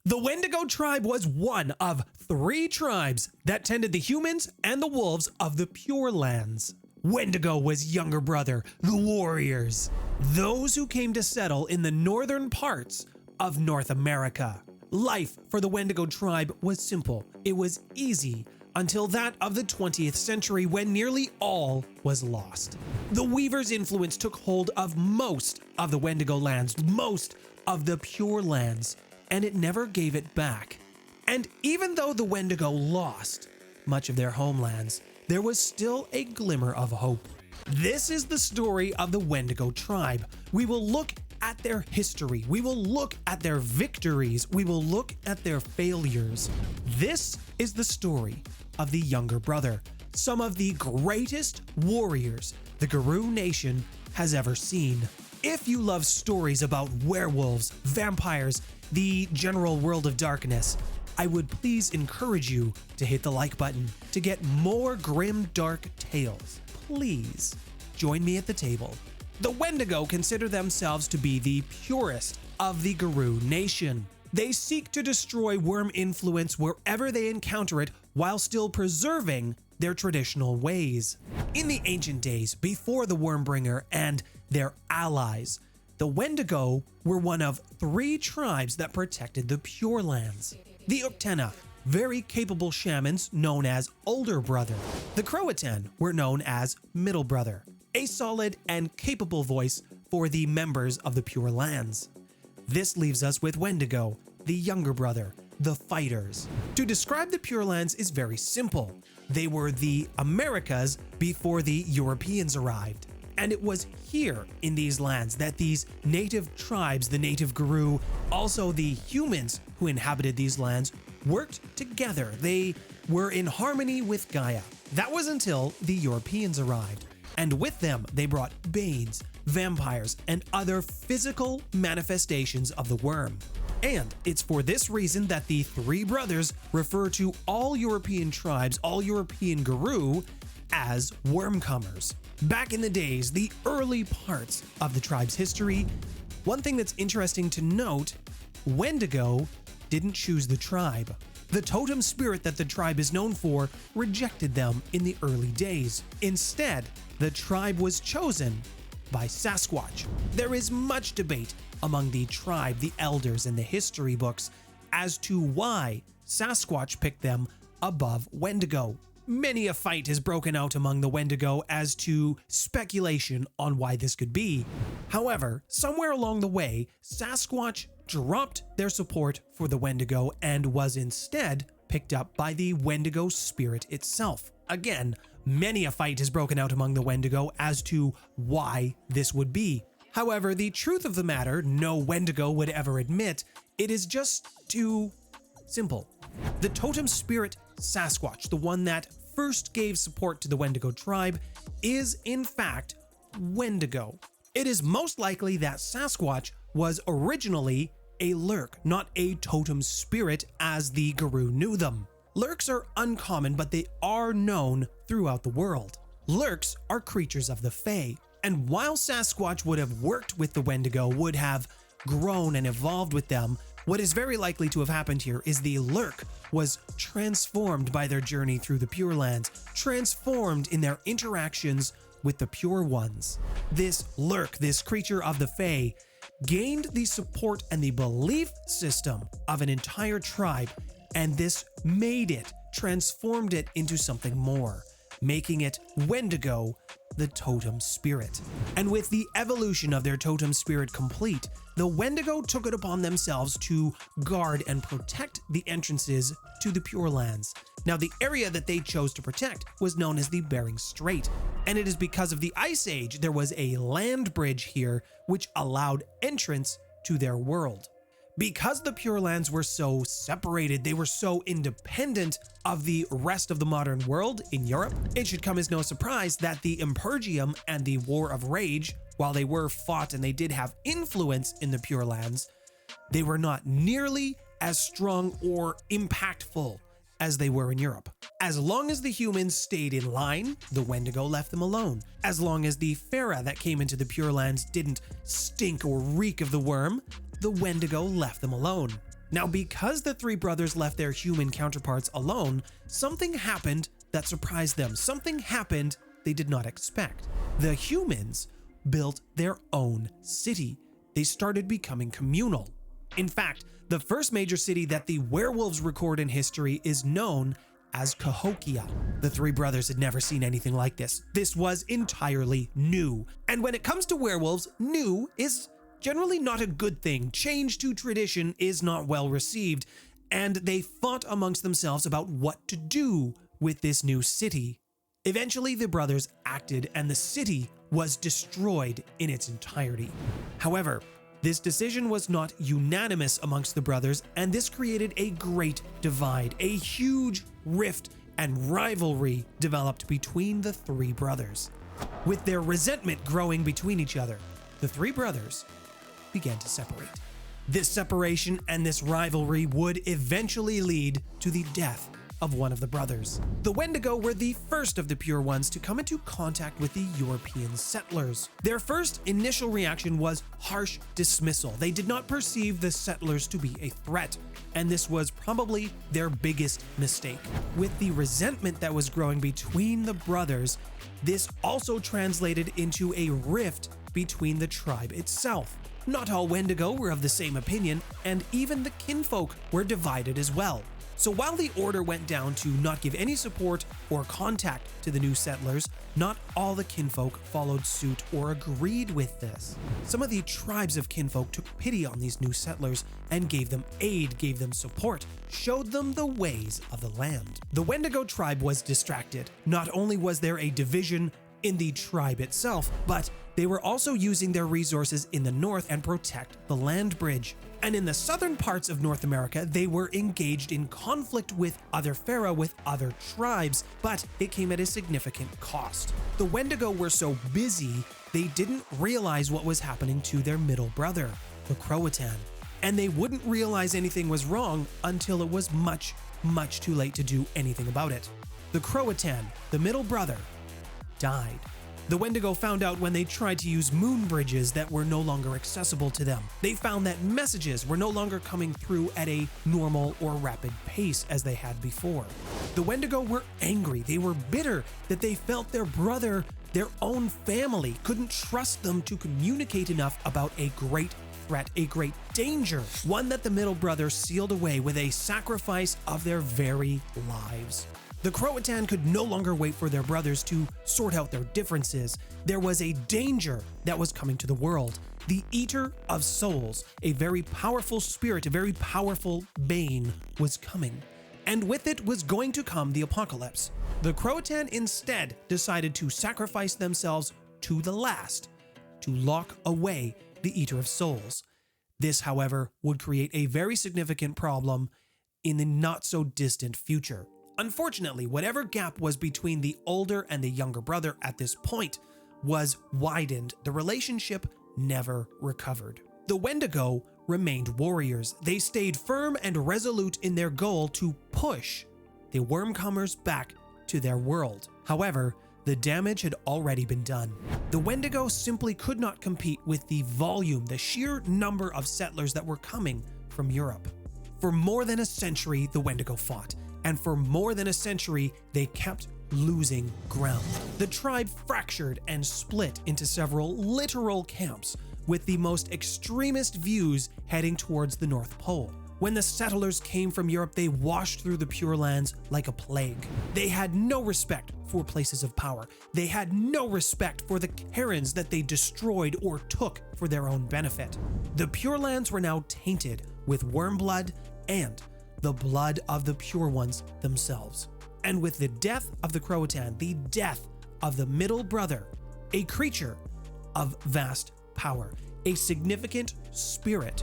The Wendigo tribe was one of 3 tribes that tended the humans and the wolves of the Pure Lands. Wendigo was younger brother, the warriors, those who came to settle in the northern parts of North America. Life for the Wendigo tribe was simple. It was easy until that of the 20th century when nearly all was lost. The Weavers' influence took hold of most of the Wendigo lands, most of the Pure Lands, and it never gave it back. And even though the Wendigo lost much of their homelands, there was still a glimmer of hope. This is the story of the Wendigo tribe. We will look at their history. We will look at their victories. We will look at their failures. This is the story of the younger brother, some of the greatest warriors the Garou Nation has ever seen. If you love stories about werewolves, vampires, the general world of darkness, I would please encourage you to hit the like button to get more grim, dark tales. Please join me at the table. The Wendigo consider themselves to be the purest of the Garou Nation. They seek to destroy worm influence wherever they encounter it while still preserving their traditional ways. In the ancient days, before the Wormbringer and their allies, the Wendigo were one of 3 tribes that protected the Pure Lands. The WtA, very capable shamans known as Older Brother. The Croatan were known as Middle Brother, a solid and capable voice for the members of the Pure Lands. This leaves us with Wendigo, the Younger Brother, the Fighters. To describe the Pure Lands is very simple. They were the Americas before the Europeans arrived. And it was here in these lands that these native tribes, the native Garou, also the humans who inhabited these lands, worked together. They were in harmony with Gaia. That was until the Europeans arrived. And with them, they brought banes, vampires, and other physical manifestations of the worm. And it's for this reason that the 3 brothers refer to all European tribes, all European Garou, as Wormcomers. Back in the days, the early parts of the tribe's history, one thing that's interesting to note, Wendigo didn't choose the tribe. The totem spirit that the tribe is known for rejected them in the early days. Instead, the tribe was chosen by Sasquatch. There is much debate among the tribe, the elders, and the history books as to why Sasquatch picked them above Wendigo. Many a fight has broken out among the Wendigo as to speculation on why this could be. However, somewhere along the way, Sasquatch dropped their support for the Wendigo and was instead picked up by the Wendigo spirit itself. Again, many a fight has broken out among the Wendigo as to why this would be. However, the truth of the matter, no Wendigo would ever admit, it is just too simple. The totem spirit Sasquatch, the one that first gave support to the Wendigo tribe, is in fact Wendigo. It is most likely that Sasquatch was originally a lurk, not a totem spirit as the Garou knew them. Lurks are uncommon, but they are known throughout the world. Lurks are creatures of the Fae, and while Sasquatch would have worked with the Wendigo, would have grown and evolved with them, what is very likely to have happened here is the lurk was transformed by their journey through the Pure Lands, transformed in their interactions with the Pure Ones. This lurk, this creature of the Fae, gained the support and the belief system of an entire tribe, and this made it, transformed it into something more, making it Wendigo, the totem spirit. And with the evolution of their totem spirit complete, the Wendigo took it upon themselves to guard and protect the entrances to the Pure Lands. Now, the area that they chose to protect was known as the Bering Strait, and it is because of the Ice Age there was a land bridge here which allowed entrance to their world. Because the Pure Lands were so separated, they were so independent of the rest of the modern world in Europe, it should come as no surprise that the Impergium and the War of Rage, while they were fought and they did have influence in the Pure Lands, they were not nearly as strong or impactful as they were in Europe. As long as the humans stayed in line, the Wendigo left them alone. As long as the Fera that came into the Pure Lands didn't stink or reek of the worm, the Wendigo left them alone. Now, because the three brothers left their human counterparts alone, something happened that surprised them. Something happened they did not expect. The humans built their own city. They started becoming communal. In fact, the first major city that the werewolves record in history is known as Cahokia. The three brothers had never seen anything like this. This was entirely new. And when it comes to werewolves, new is generally not a good thing. Change to tradition is not well received, and they fought amongst themselves about what to do with this new city. Eventually, the brothers acted, and the city was destroyed in its entirety. However, this decision was not unanimous amongst the brothers, and this created a great divide. A huge rift and rivalry developed between the three brothers. With their resentment growing between each other, the three brothers began to separate. This separation and this rivalry would eventually lead to the death of one of the brothers. The Wendigo were the first of the pure ones to come into contact with the European settlers. Their first initial reaction was harsh dismissal. They did not perceive the settlers to be a threat, and this was probably their biggest mistake. With the resentment that was growing between the brothers, this also translated into a rift between the tribe itself. Not all Wendigo were of the same opinion, and even the kinfolk were divided as well. So while the order went down to not give any support or contact to the new settlers, not all the kinfolk followed suit or agreed with this. Some of the tribes of kinfolk took pity on these new settlers and gave them aid, gave them support, showed them the ways of the land. The Wendigo tribe was distracted. Not only was there a division in the tribe itself, but they were also using their resources in the north and protect the land bridge. And in the southern parts of North America, they were engaged in conflict with other Pharaoh, with other tribes, but it came at a significant cost. The Wendigo were so busy, they didn't realize what was happening to their middle brother, the Croatan. And they wouldn't realize anything was wrong until it was much, much too late to do anything about it. The Croatan, the middle brother, died. The Wendigo found out when they tried to use moon bridges that were no longer accessible to them. They found that messages were no longer coming through at a normal or rapid pace as they had before. The Wendigo were angry. They were bitter that they felt their brother, their own family, couldn't trust them to communicate enough about a great threat, a great danger, one that the middle brother sealed away with a sacrifice of their very lives. The Croatan could no longer wait for their brothers to sort out their differences. There was a danger that was coming to the world. The Eater of Souls, a very powerful spirit, a very powerful bane, was coming. And with it was going to come the apocalypse. The Croatan instead decided to sacrifice themselves to the last, to lock away the Eater of Souls. This, however, would create a very significant problem in the not-so-distant future. Unfortunately, whatever gap was between the older and the younger brother at this point was widened. The relationship never recovered. The Wendigo remained warriors. They stayed firm and resolute in their goal to push the Wormcomers back to their world. However, the damage had already been done. The Wendigo simply could not compete with the volume, the sheer number of settlers that were coming from Europe. For more than a century, the Wendigo fought. And for more than a century, they kept losing ground. The tribe fractured and split into several literal camps, with the most extremist views heading towards the North Pole. When the settlers came from Europe, they washed through the Pure Lands like a plague. They had no respect for places of power. They had no respect for the cairns that they destroyed or took for their own benefit. The Pure Lands were now tainted with worm blood and the blood of the Pure Ones themselves. And with the death of the Croatan, the death of the middle brother, a creature of vast power, a significant spirit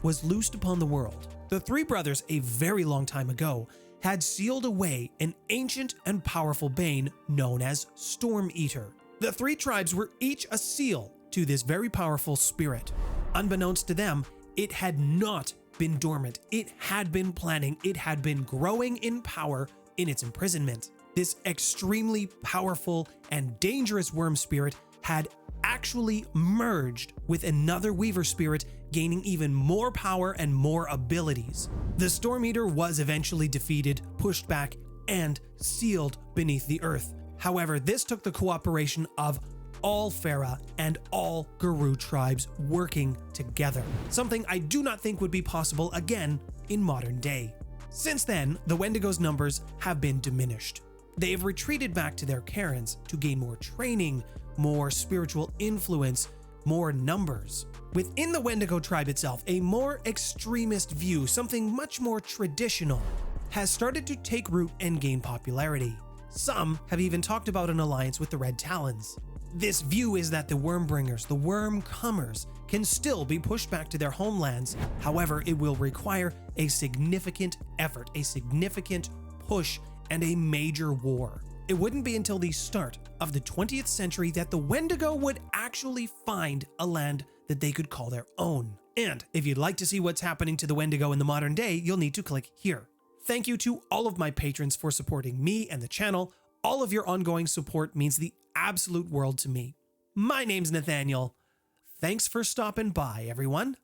was loosed upon the world. The three brothers, a very long time ago, had sealed away an ancient and powerful bane known as Storm Eater. The three tribes were each a seal to this very powerful spirit. Unbeknownst to them, it had not been dormant. It had been planning. It had been growing in power in its imprisonment. This extremely powerful and dangerous worm spirit had actually merged with another Weaver spirit, gaining even more power and more abilities. The Storm Eater was eventually defeated, pushed back, and sealed beneath the earth. However, this took the cooperation of all WtA and all Garou tribes working together, something I do not think would be possible again in modern day. Since then, the Wendigo's numbers have been diminished. They have retreated back to their cairns to gain more training, more spiritual influence, more numbers. Within the Wendigo tribe itself, a more extremist view, something much more traditional, has started to take root and gain popularity. Some have even talked about an alliance with the Red Talons. This view is that the Wormbringers, the Wormcomers, can still be pushed back to their homelands. However, it will require a significant effort, a significant push, and a major war. It wouldn't be until the start of the 20th century that the Wendigo would actually find a land that they could call their own. And if you'd like to see what's happening to the Wendigo in the modern day, you'll need to click here. Thank you to all of my patrons for supporting me and the channel. All of your ongoing support means the absolute world to me. My name's Nathaniel. Thanks for stopping by, everyone.